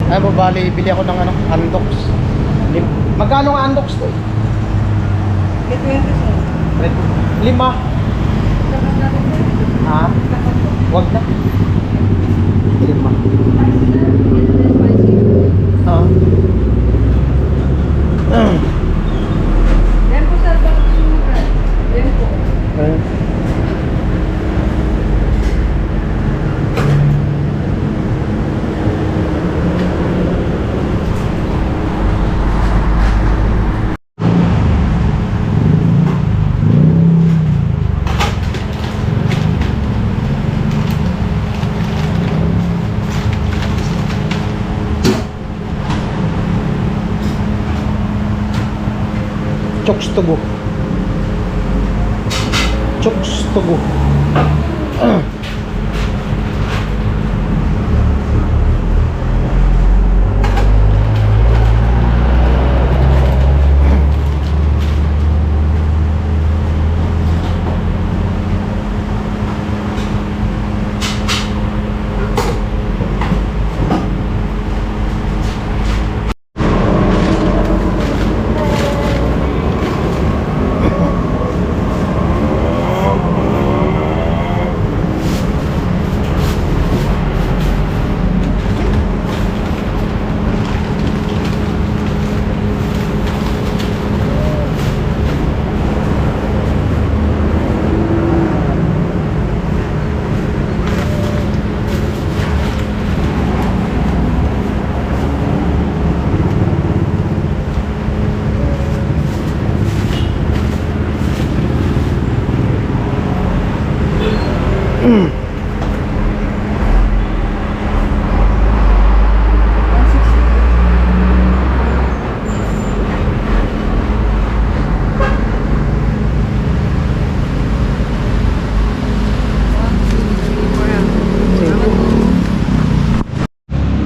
Ay po, bali, bili ako ng ano, Andox. Magkano ang Andox to? Get 20 sir. 5. Ha? Wag na. 5. Ah. Yan po sir, bakit yung mga? Yan po. Chokes to go. Chokes to go.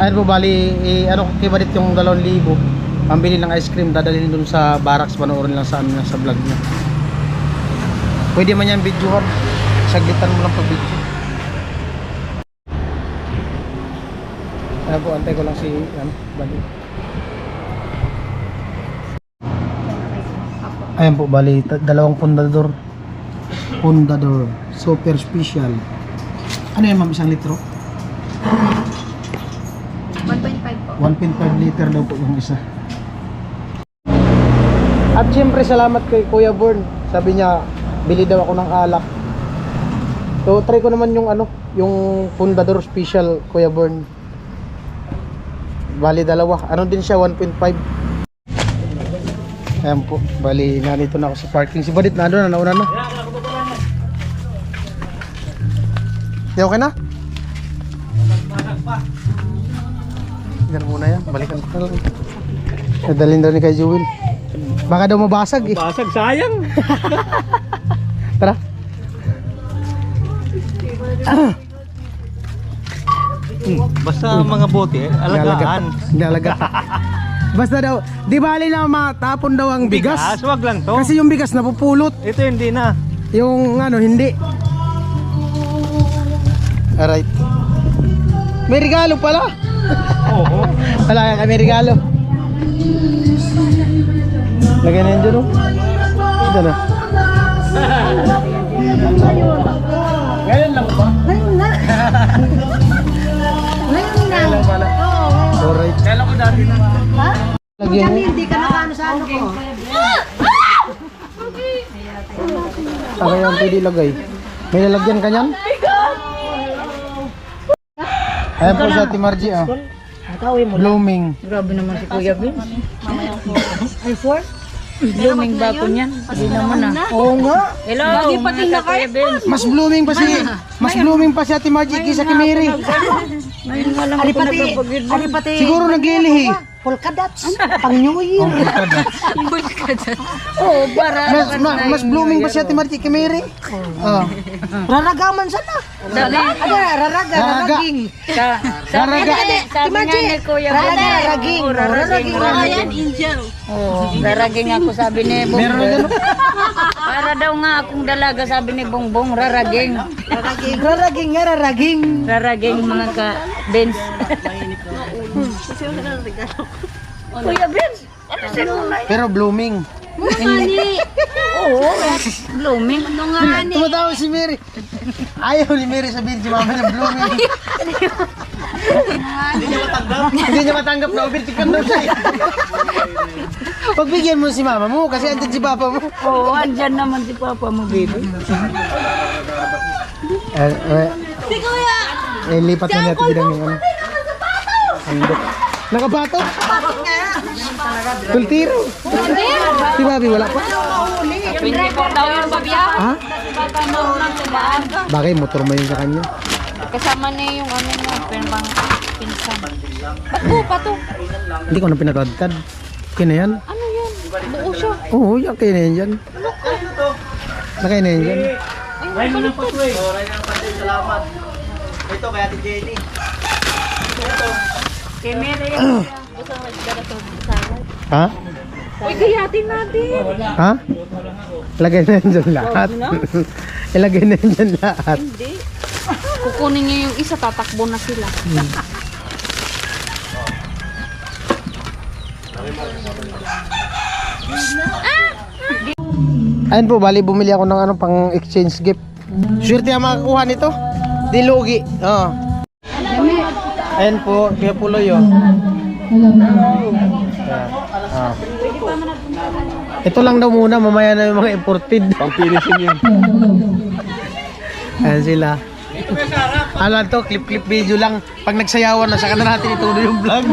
Ayun po, bali, ano, kibalit yung 2,000 pambili ng ice cream, dadalhin dun sa barracks, panoorin lang sa amin sa vlog niya. Pwede man yan videohan, saglitan mo lang pag video. Ayun po, antay ko lang si, ano, bali. Ayun po, bali, 2 pundador. Pundador, super special. Ano yan ma'am, 1 litro? 1.5 po. 1.5 liter daw po yung isa. At syempre salamat kay Kuya Born. Sabi niya bili daw ako ng alak. So try ko naman yung ano, yung Fundador Special Kuya Born. Bali 2. Ano din siya, 1.5. Ayan po, bali nandito na ako sa parking. Si Badit na doon, nauna na. Di okay na? Yan muna yan, balikan ko na lang. Nadalhin daw ni kay Jewel. Baka daw mabasag eh. Basag, sayang. Tara. Basta mga bote, alagaan. Nalagat. Basta daw, di bali na matapon daw ang bigas. Wag lang to. Kasi yung bigas napupulot. Ito hindi na. Yung ano, hindi. Alright. May regalo pala. Oo. Wala ka, may regalo. Lagyan na yan dyan, oh. Ito na. Ngayon lang ba? Ngayon na. Ngayon na. Ngayon lang pala. Alright. Kailan ko dati na. Ha? Lagyan mo. Hindi ka nakaano sa ano ko. Saka yan pwede ilagay. May lalagyan ka niyan? Ayan po sa Ate Margie, oh. Blooming. Grabe naman si Kuya Vince. Ay, 4? Blooming ba po niyan? Hindi naman ah. Oo nga. Hello, mga Kuya Vince. Mas blooming pa si Ate Margie kaysa kay Mary. Ngayon nga lang ako nagpapagid. Alipati. Siguro naglilihi. Polkadats. Pang New Year. Oo, para. Mas blooming pa si Ate Margie kay Mary. Oh. Raragaman sana. Dali. Raraging. Sabi nga ni Kuya Vince. Raraging. Raraging. Oo, raraging ako sabi ni Meron na Bongbong. gano'n. Para daw nga akong dalaga sabi ni Bongbong, raraging. Raraging nga, raraging. Raraging mga ka Vince. Kuya Ben. Pero blooming. Oo. Blooming. Ano nga ni? Tumatawa si Mary. Ayaw ni Mary sabihin si mama na blooming. Hindi niya matanggap na overtikan daw siya. Pagbigyan mo si mama mo kasi andyan si papa mo. Oo, andyan naman si Papa mo, baby. Si Kuya! Lipat na natin bilang yung ano. Handok. Nakabato? Tultiro. Si Bobby wala pa? Hindi po daw yung babiya. Ha? Baka naman tumaan. Bakit? Motor mo yun sa kanya. Kasama niya yung ano niya, pero bang pinsan. Ba't po pa to? Hindi ko na pinatadtad. Okay na yan? Ano yan? Buo siya. Oo, yan kaya na yan dyan. Nakaya na yan dyan. Ray mo ng pasway. Ray ng pasway, salamat. Ito kay Ate Jenny. Kay Mary yan. Gusto mo magdala sa salad. Ha? Uy, gayatin natin. Ha? Ilagay na yan dyan lahat. Ilagay na yan dyan lahat. Hindi. Kukunin niyo yung isa, tatakbo na sila. Ayun po, bali bumili ako ng ano pang exchange gift. Swerte ang makakuha nito. Di lugi. Oo. Ayun po, kaya puloy oh. Ah. Ito lang daw muna, mamaya na yung mga imported. Pang finishing yun. Ayan sila. Ano to, clip video lang. Pag nagsayawan na, saka na natin ituloy yung vlog.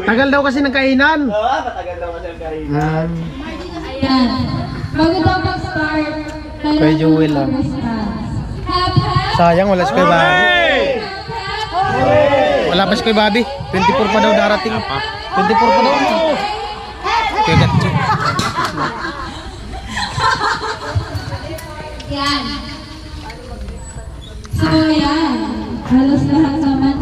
Tagal daw kasi ng kainan. Matagal daw kasi ang kain. Ayan. Bago daw mag-start, Kay Jewel ah. Sayang, wala si Kuya Bobby. Wala pa si Kuya Bobby. 24 pa daw darating. 24 pa daw. Kaya gatsi. Yan. So, ayan. Halos lahat naman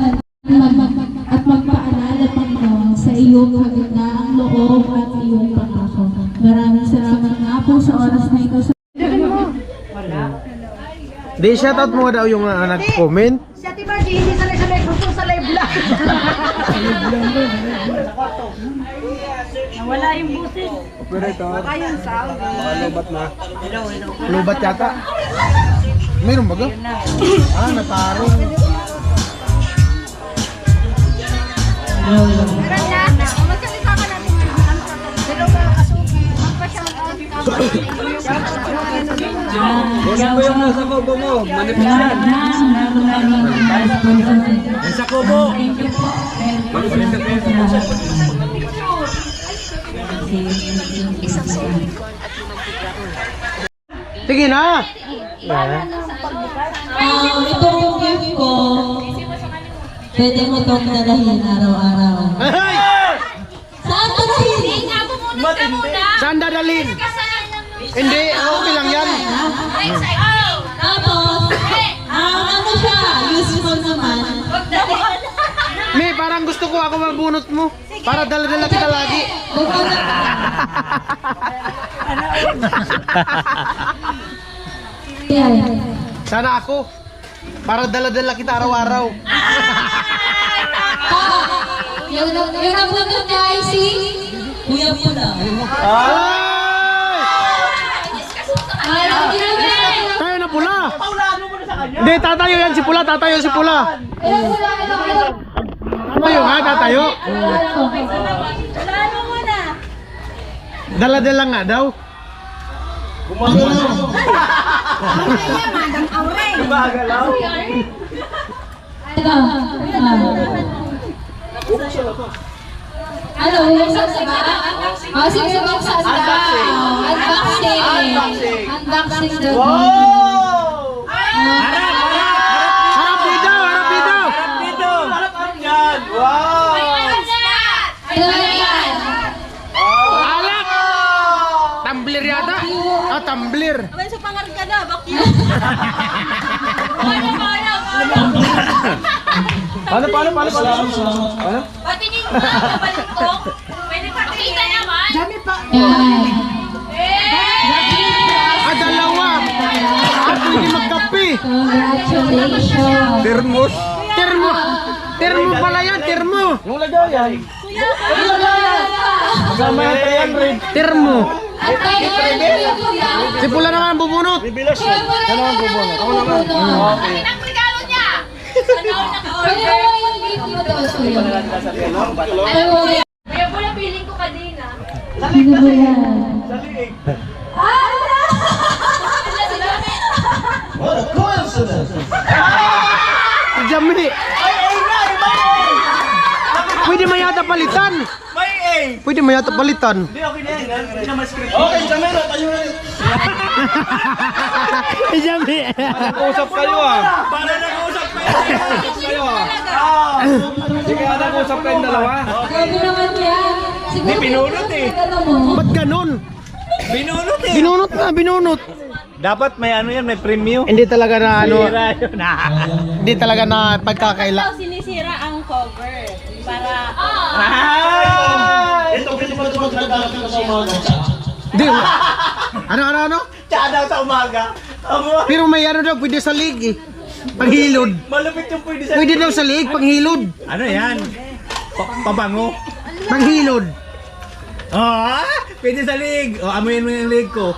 at magpaalala Panginoon sa iyong kagandaang loob at iyong pangako. Maraming salamat nga po sa oras na ito. Di, shoutout mo daw yung nag-comment. Si Ate Margie, hindi sanay sa live gusto sa live vlog. Nawala yung busin. Lubat yata. Mayroon ba ga? Natarong. Kunin mo yung nasa kubo mo. Manipis yan. Yan sa kubo. Manipis na kayo. Sige na! Ito yung gift ko. Pwede mo itong dalahin araw-araw. Ay! Saan ito dalahin? Saan dadalhin? Hindi, okay lang yan. Tapos, ano siya? Useful naman. May, parang gusto ko ako mabunot mo. Para dala-dala kita lagi. Yan. Sana ako. Para dala-dala kita araw-araw. Yung nabutot niya ay si Kuya Pula. Ay! Ay, Tayo na pula. Hindi, tatayo yan si pula. Tatayo si pula. Tatayo nga, tatayo. Dala-dala nga daw. Ano, buksan sa ba? Oh, sige, buksan sa ba? Unboxing. Unboxing daw. Harap dito, harap dito. Dito. Yan. Wow. Ano yan? Alak! Tumbler yata? Ah, tumbler. Paano? Patingin mo lang, kabalintong. Pwede pakita naman. Dami pa. Yan. Ah, dalawa. Ah, pwede magkape. Congratulations. Termos. Kuya Termo! Termo pala yan, termo! Yung lagayan. Kasama yung 300. Termo! At kayo ay kuya. Si Pula naman bubunot! Bibilas yun. Ano ang bubunot? Ako naman. Okay. Kaya mo yung video daw sa'yo. Ay, wala. Kaya po na feeling ko kanina. Sino ba yan? What a coincidence! Si Jamie! Pwede man yata palitan! May A! Pwede man yata palitan! Hindi, okay na yan. Hindi na ma-script. Okay, Jamero, tayo na rin. Si Jamie! Nag-usap kayo Para nag-usap kayo Sige, nag-usap kayong dalawa. Grabe naman yan. Siguro pinunot eh. ano mo. Ba't ganon? Binunot eh. Binunot na, binunot! Dapat may ano yan, may premyo. Hindi talaga na ano, Sira yun hindi talaga na pagkakaila. Sinisira ang cover para Ito, pwede mo ito magdadala sa umaga. Hindi. Ano? Tsaka daw sa umaga. Amo, Pero may ano daw, pwede sa lig eh. Panghilod. malupit yung pwede sa... Pwede daw sa lig, panghilod. Ano yan? Pabango? Panghilod. Ah, pwede sa lig. O, amoyin mo yung lig ko.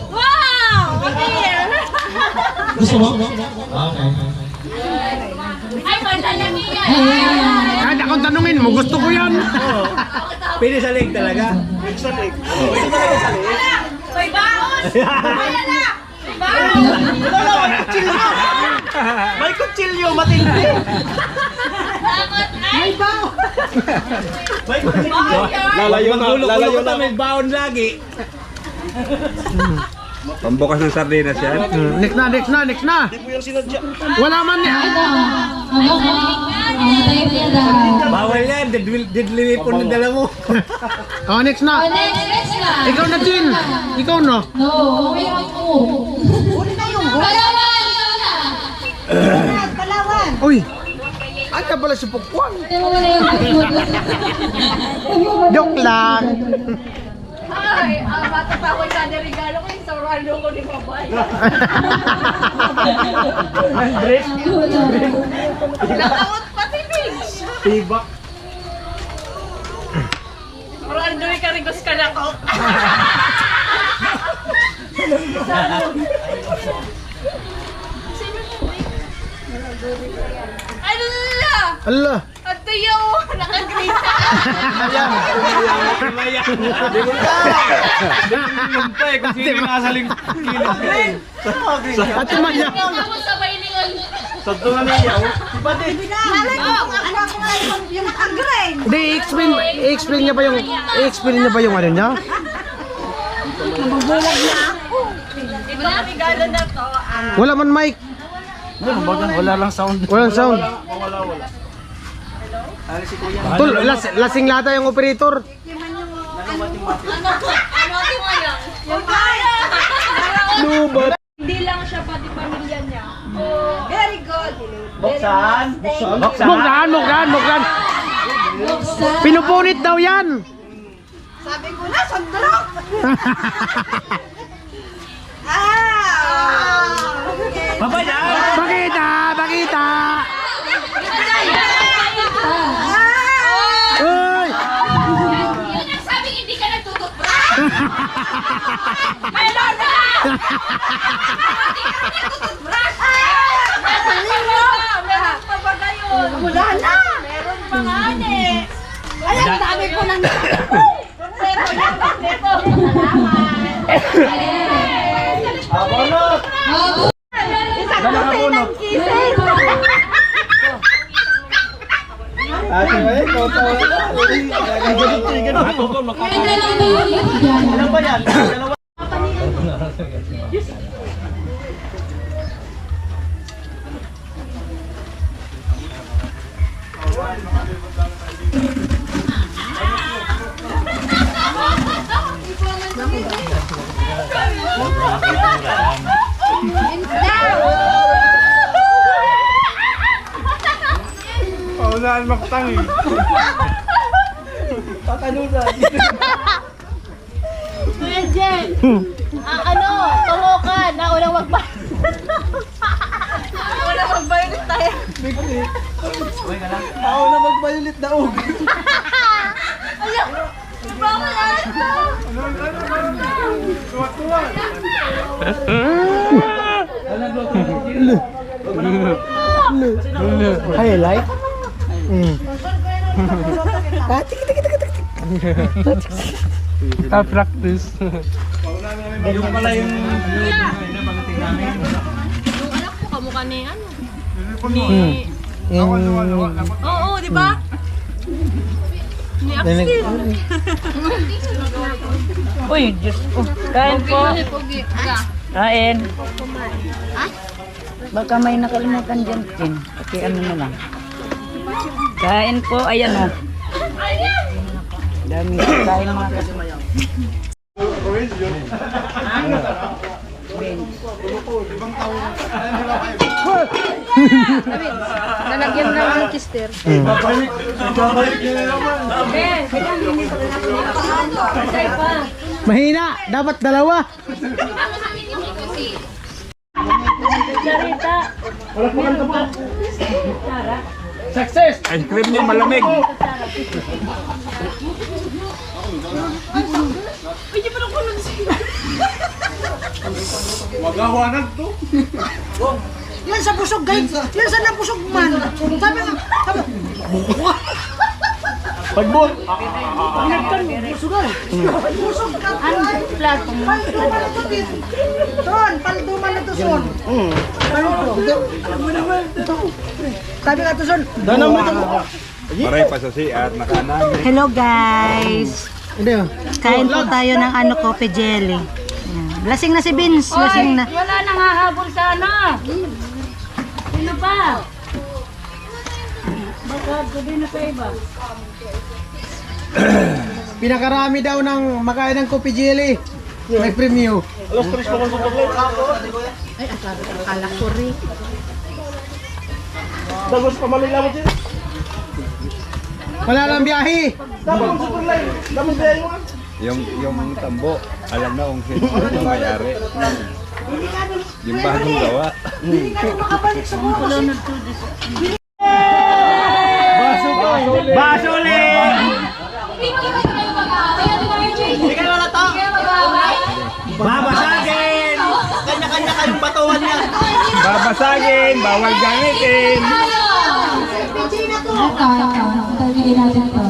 Wow! Kapir! Gusto mo? Ay, madalami yan! Kahit akong tanungin mo, gusto ko yan. Oo. Pwede sa lig talaga. Pwede sa lig. Pwede talaga sa lig. May baon! Wala na! May baon! May kutsilyo, matindi. May baon! May kutsilyo. Lalayo na. May baon lagi. Pambukas ng sardinas yan. Next na. Wala man niya. Bawal yan. Didlilipon ng dala mo. Oh, next na. Next na. Ikaw na, Jin. Ikaw na. No, okay ako. Huli na yung Palawan! Ikaw na! Uy. Ay ka pala si Pukwan. Ito mo na yung Joke lang. Ay, bata pa ako sa regalo ko yung sauralo ko ni Babay. Nakaot pati, Pidge! Tibak. Sauralo ka rin gusto ka na ko. Ano na? Ala. At tuyo, nakagrita. Kasi nasa kilid. Ate Maya. Tapos sabay ningon. Sa tunga niya. Pati. Ano ko nga yung agreng? Hindi, i-explain niya ba yung ano niya? Ito ang regalo na to. Wala man mic. Wala lang sound. Walang sound. Wala. Ano si Kuya? Tol, lasing lata yung operator. Ano yung kaya? Lubat. Hindi lang siya, pati pamilya niya. Oh, very good. Buksan. Mukran. Pinupunit daw yan. Sabi ko na, sandrok! Baba yan! Pakita. Uy. Yun ang sabi, hindi ka nagtututbrush! Meron na! Hindi ka nagtututbrush! Meron pa ba ngayon? Wala na! Meron pa nga Ay, ang dami ko nang pero yan, ito. Salamat! Abonot! Isang kusay ng kisses! Ate ba yun? Ano ba yan? Dalawa. Paunahan maktang eh. Tatanunan. Kuya Jen, tuho ka, naunang magpa... Tao na mag-violet daog. Highlight? practice. Yung pala yung... Kamukha ni ano? Oo, di ba? Ni Axel. Uy, Diyos ko. Kain po. Kain. Baka may nakalimutan dyan, Tin. Pati ano na lang. Kain po. Ayan o. Dami kain mga kasama. Lalagyan na ng kister. Mahina, dapat dalawa. Charita. Success. Ice cream niyo malamig. Magawanag to. Yan sa busog guys. Yan sa nabusog man. Sabi nga, Pagbot. busog ka. Ano plato? Paldo man ito dito. Son, paldo man ito son. Paldo. Sabi nga ito son. Danang mo ito. Maray pa sa at nakaanami. Hello guys. Hindi oh. Kain po tayo ng ano, coffee jelly. Yan. Lasing na si Vince. Lasing na. Wala nang hahabol sa ano. Sino pa? Baka gabi na pa iba. Pinakarami daw ng makain ng kopi jelly. May premyo. Alas 3 pa lang sa paglaw. Akala ko rin. Dagos pa malila mo siya. Wala lang biyahe. Dapat ang super line. Dapat ba yung Yung tambo, alam na kung sino yung may-ari. Yung bagong gawa. Hindi ka na makabalik sa bukas. Baso ulit! Ikaw wala to! Babasagin! Kanya-kanya kayong batuan niya. Babasagin, bawal gamitin. Tawagin natin to.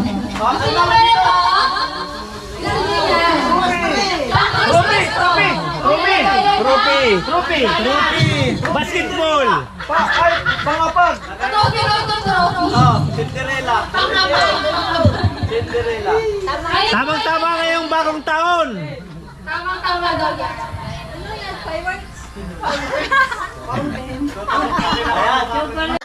Trophy! Basketball! Ay, pangapag! Cinderella. Cinderella. Tamang-tama ngayong bagong taon. Tama daw yan. Ano yan? Fireworks? Ayan.